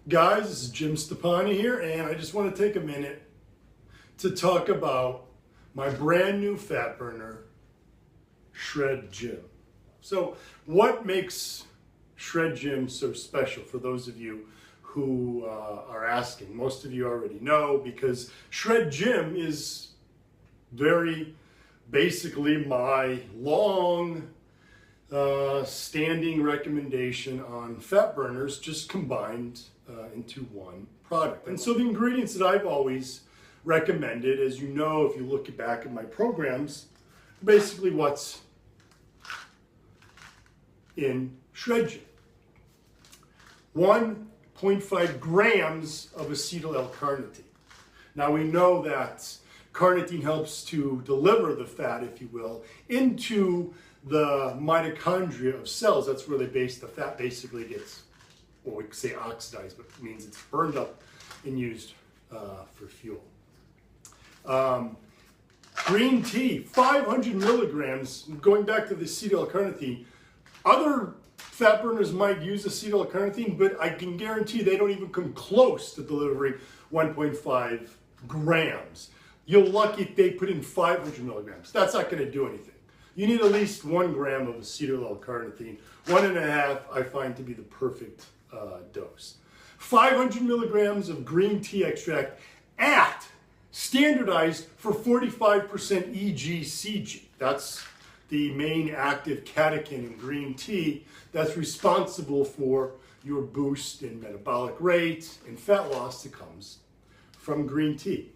Guys, this is Jim Stepani here, and I just want to take a minute to talk about my brand new fat burner, Shred JYM. So what makes Shred JYM so special for those of you who are asking? Most of you already know, because Shred JYM is very basically my long standing recommendation on fat burners, just combined into one product. And so the ingredients that I've always recommended, as you know, if you look back at my programs, basically what's in Shred JYM. 1.5 grams of acetyl L-carnitine. Now we know that carnitine helps to deliver the fat, if you will, into the mitochondria of cells. That's where the fat basically gets, well, we could say oxidized, but it means it's burned up and used for fuel. Green tea, 500 milligrams, going back to the acetyl L-carnitine. Other fat burners might use acetyl L-carnitine, but I can guarantee they don't even come close to delivering 1.5 grams. You're lucky if they put in 500 milligrams. That's not going to do anything. You need at least 1 gram of acetyl L-carnitine. 1.5 I find to be the perfect dose. 500 milligrams of green tea extract standardized for 45% EGCG. That's the main active catechin in green tea that's responsible for your boost in metabolic rate and fat loss that comes from green tea.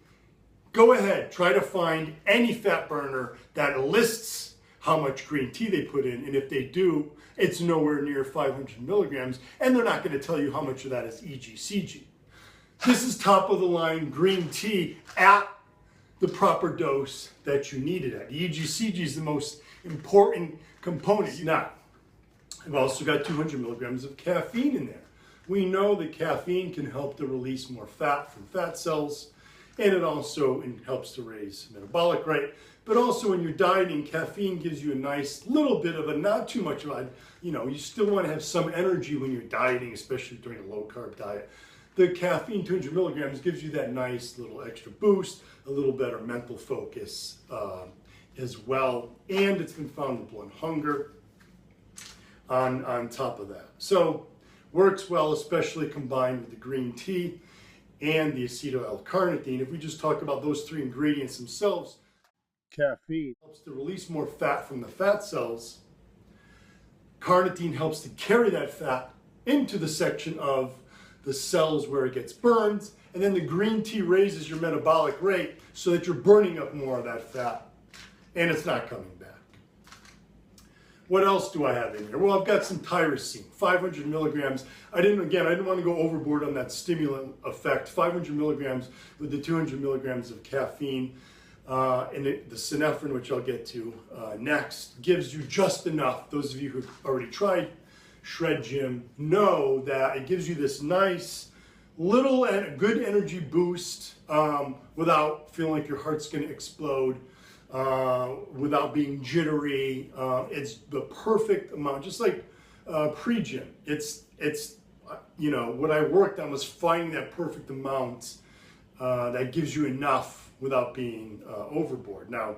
Go ahead, try to find any fat burner that lists how much green tea they put in, and if they do, it's nowhere near 500 milligrams, and they're not going to tell you how much of that is EGCG. This is top of the line green tea at the proper dose that you need it at. The EGCG is the most important component. Now, I've also got 200 milligrams of caffeine in there. We know that caffeine can help to release more fat from fat cells, and it also helps to raise metabolic rate. But also when you're dieting, caffeine gives you a nice little bit of a, not too much of a, you still want to have some energy when you're dieting, especially during a low carb diet. The caffeine, 200 milligrams, gives you that nice little extra boost, a little better mental focus as well. And it's been found to blunt hunger on top of that. So works well, especially combined with the green tea and the acetyl L-carnitine. If we just talk about those three ingredients themselves, caffeine helps to release more fat from the fat cells. Carnitine helps to carry that fat into the section of the cells where it gets burned. And then the green tea raises your metabolic rate so that you're burning up more of that fat and it's not coming back. What else do I have in here? Well, I've got some tyrosine, 500 milligrams. I didn't want to go overboard on that stimulant effect. 500 milligrams with the 200 milligrams of caffeine and the synephrine, which I'll get to next, gives you just enough. Those of you who've already tried Shred JYM know that it gives you this nice little and good energy boost without feeling like your heart's going to explode. Without being jittery. It's the perfect amount, just like pre-gym. It's what I worked on was finding that perfect amount that gives you enough without being overboard. Now,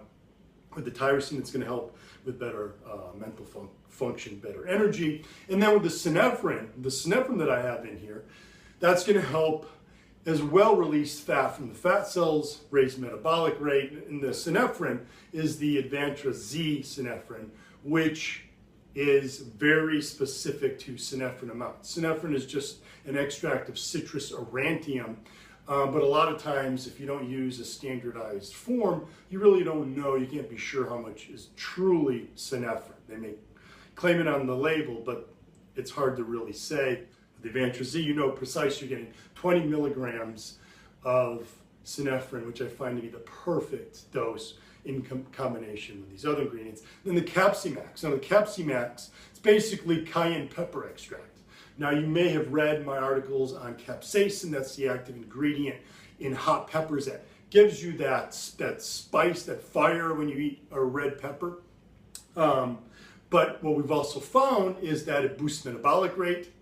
with the tyrosine, it's going to help with better mental function, better energy. And then with the synephrine that I have in here, that's going to help as well release fat from the fat cells, raise metabolic rate. And the synephrine is the Advantra Z synephrine, which is very specific to synephrine amounts. Synephrine is just an extract of citrus aurantium, but a lot of times if you don't use a standardized form, you really don't know, you can't be sure how much is truly synephrine. They may claim it on the label, but it's hard to really say. The Advantra Z, you know precise, you're getting 20 milligrams of synephrine, which I find to be the perfect dose in combination with these other ingredients. Then the Capsimax. Now the Capsimax, it's basically cayenne pepper extract. Now you may have read my articles on capsaicin, that's the active ingredient in hot peppers that gives you that spice, that fire when you eat a red pepper. But what we've also found is that it boosts metabolic rate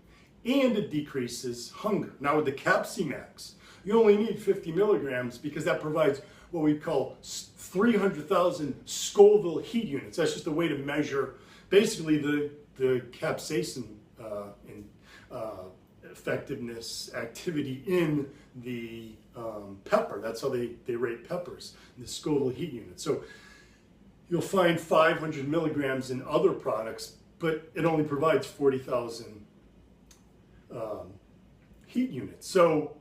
and it decreases hunger. Now with the Capsimax, you only need 50 milligrams because that provides what we call 300,000 Scoville heat units. That's just a way to measure basically the capsaicin effectiveness, activity in the pepper. That's how they rate peppers, the Scoville heat unit. So you'll find 500 milligrams in other products, but it only provides 40,000 heat units. So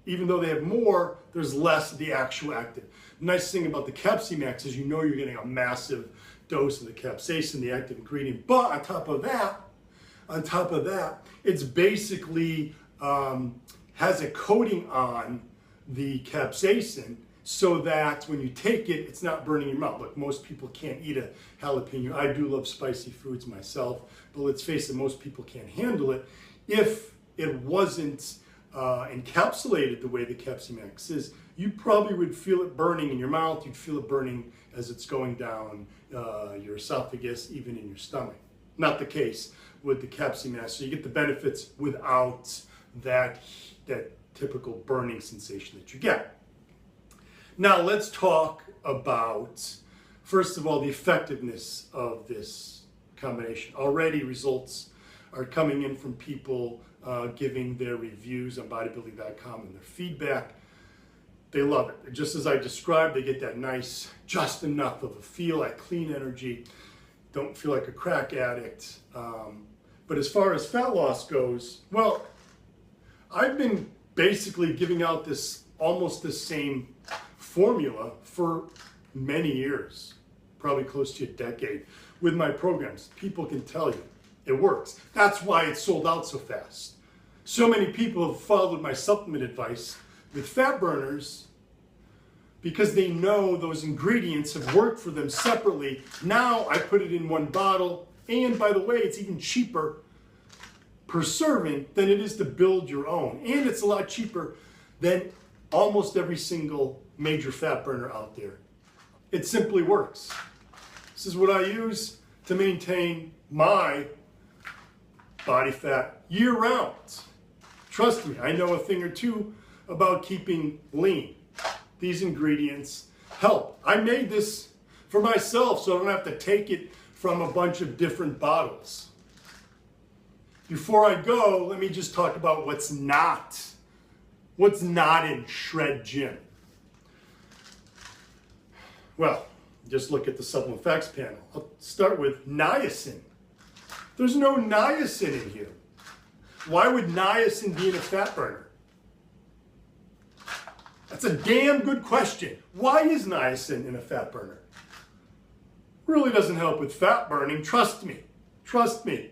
even though they have more, there's less of the actual active. The nice thing about the Capsimax is you know you're getting a massive dose of the capsaicin, the active ingredient. But on top of that, it's basically has a coating on the capsaicin so that when you take it, it's not burning your mouth. Look, most people can't eat a jalapeno. I do love spicy foods myself, but let's face it, most people can't handle it. If it wasn't encapsulated the way the Capsimax is, you probably would feel it burning in your mouth. You'd feel it burning as it's going down your esophagus, even in your stomach. Not the case with the Capsimax. So you get the benefits without that typical burning sensation that you get. Now let's talk about, first of all, the effectiveness of this combination. Already results are coming in from people giving their reviews on bodybuilding.com and their feedback. They love it. Just as I described, they get that nice, just enough of a feel, that clean energy. Don't feel like a crack addict. But as far as fat loss goes, well, I've been basically giving out this almost the same formula for many years, probably close to a decade, with my programs. People can tell you it works. That's why it's sold out so fast. So many people have followed my supplement advice with fat burners because they know those ingredients have worked for them separately. Now I put it in one bottle, and by the way, it's even cheaper per serving than it is to build your own. And it's a lot cheaper than almost every single major fat burner out there. It simply works. This is what I use to maintain my body fat year round. Trust me, I know a thing or two about keeping lean. These ingredients help. I made this for myself so I don't have to take it from a bunch of different bottles. Before I go, let me just talk about what's not in Shred JYM. Well, just look at the supplement facts panel. I'll start with niacin. There's no niacin in here. Why would niacin be in a fat burner? That's a damn good question. Why is niacin in a fat burner? Really doesn't help with fat burning, trust me. Trust me.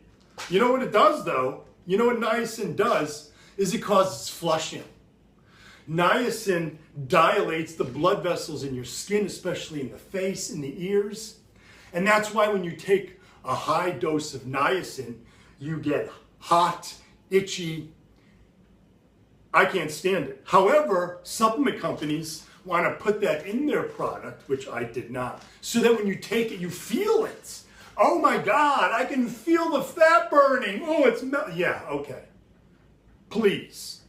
You know what it does though? You know what niacin does is it causes flushing. Niacin dilates the blood vessels in your skin, especially in the face, in the ears. And that's why when you take a high dose of niacin, you get hot, itchy. I can't stand it. However, supplement companies want to put that in their product, which I did not, so that when you take it, you feel it. Oh my God, I can feel the fat burning. Oh, it's yeah, okay. Please.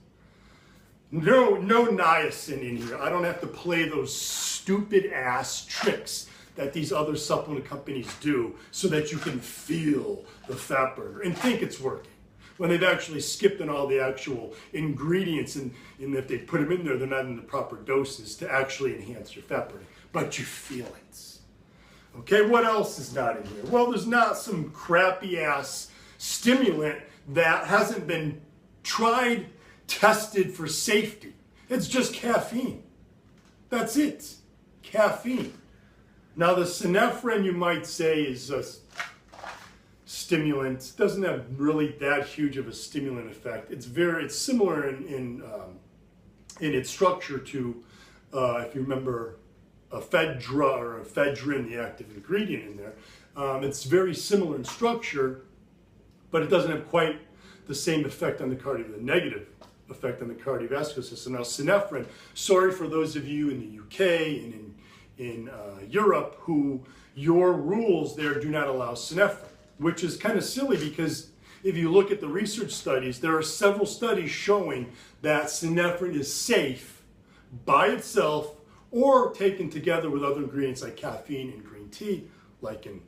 No niacin in here. I don't have to play those stupid ass tricks that these other supplement companies do so that you can feel the fat burner and think it's working, when they've actually skipped on all the actual ingredients, and if they put them in there, they're not in the proper doses to actually enhance your fat burning, but you feel it. Okay, what else is not in here? Well, there's not some crappy ass stimulant that hasn't been tried, tested for safety. It's just caffeine. That's it, caffeine. Now the synephrine, you might say, is a stimulant. It doesn't have really that huge of a stimulant effect. It's similar in its structure to, if you remember, ephedra or ephedrine, the active ingredient in there. It's very similar in structure, but it doesn't have quite the same effect on the negative effect on the cardiovascular system. Now synephrine, sorry for those of you in the UK and in Europe who your rules there do not allow synephrine, which is kind of silly because if you look at the research studies, there are several studies showing that synephrine is safe by itself or taken together with other ingredients like caffeine and green tea, like in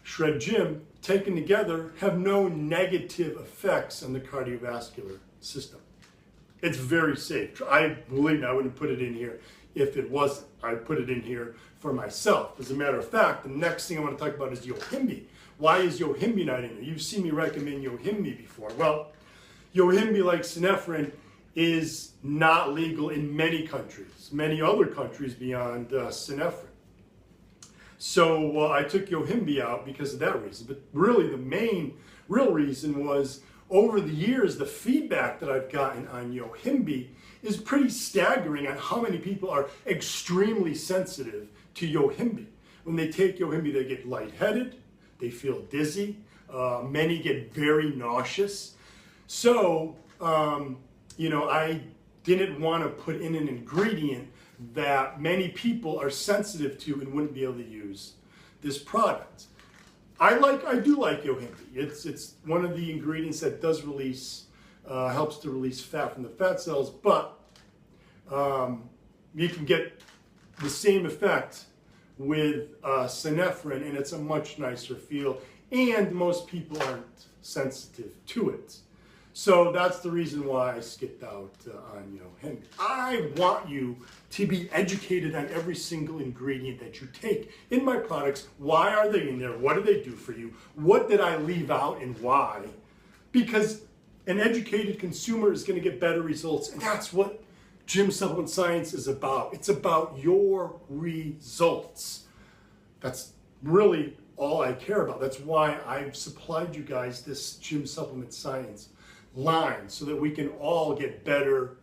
Shred JYM, taken together have no negative effects on the cardiovascular system. It's very safe. I believe me, I wouldn't put it in here if it wasn't. I'd put it in here for myself. As a matter of fact, the next thing I want to talk about is Yohimbe. Why is Yohimbe not in there? You've seen me recommend Yohimbe before. Well, Yohimbe, like synephrine, is not legal in many countries, many other countries beyond synephrine. So I took Yohimbe out because of that reason. But really the real reason was over the years, the feedback that I've gotten on Yohimbe is pretty staggering on how many people are extremely sensitive to Yohimbe. When they take Yohimbe, they get lightheaded, they feel dizzy, many get very nauseous. So, I didn't want to put in an ingredient that many people are sensitive to and wouldn't be able to use this product. I do like Yohimbe. It's one of the ingredients that does release, helps to release fat from the fat cells, but you can get the same effect with synephrine, and it's a much nicer feel, and most people aren't sensitive to it. So that's the reason why I skipped out on Yohimbe. I want you to be educated on every single ingredient that you take in my products. Why are they in there? What do they do for you? What did I leave out and why? Because an educated consumer is going to get better results, and that's what JYM Supplement Science is about. It's about your results. That's really all I care about. That's why I've supplied you guys this JYM Supplement Science line, so that we can all get better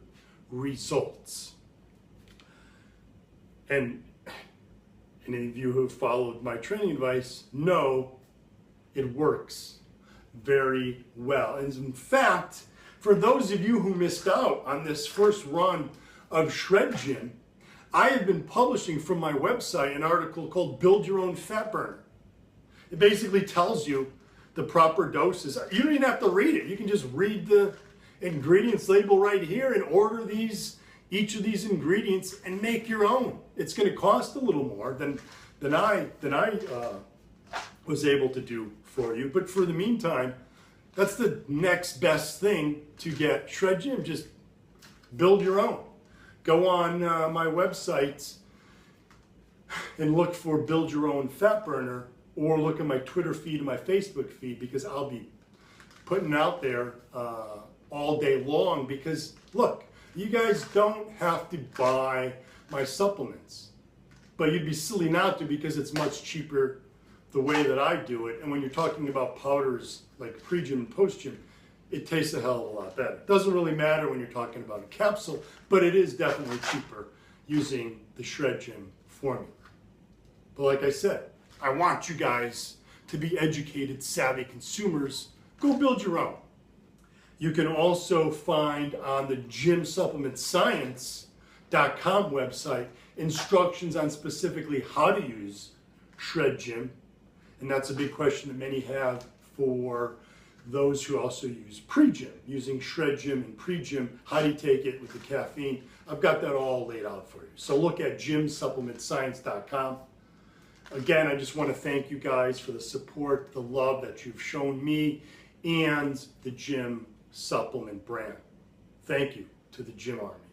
results. And any of you who have followed my training advice know it works very well. And in fact, for those of you who missed out on this first run of Shred JYM, I have been publishing from my website an article called Build Your Own Fat Burner. It basically tells you the proper doses. You don't even have to read it. You can just read the ingredients label right here and order each of these ingredients and make your own. It's going to cost a little more than I was able to do for you. But for the meantime, that's the next best thing to get Shred JYM. Just build your own. Go on my website and look for Build Your Own Fat Burner, or look at my Twitter feed and my Facebook feed, because I'll be putting out there all day long. Because look, you guys don't have to buy my supplements, but you'd be silly not to, because it's much cheaper the way that I do it. And when you're talking about powders like pre-JYM and post-JYM, it tastes a hell of a lot better. It doesn't really matter when you're talking about a capsule, but it is definitely cheaper using the Shred JYM formula. But like I said, I want you guys to be educated, savvy consumers. Go build your own. You can also find on the JYMSupplementScience.com website instructions on specifically how to use Shred JYM. And that's a big question that many have for those who also use pre-JYM, using Shred JYM and pre-JYM. How do you take it with the caffeine? I've got that all laid out for you. So look at JYMSupplementScience.com. Again, I just want to thank you guys for the support, the love that you've shown me and the JYM Supplement brand. Thank you to the JYM Army.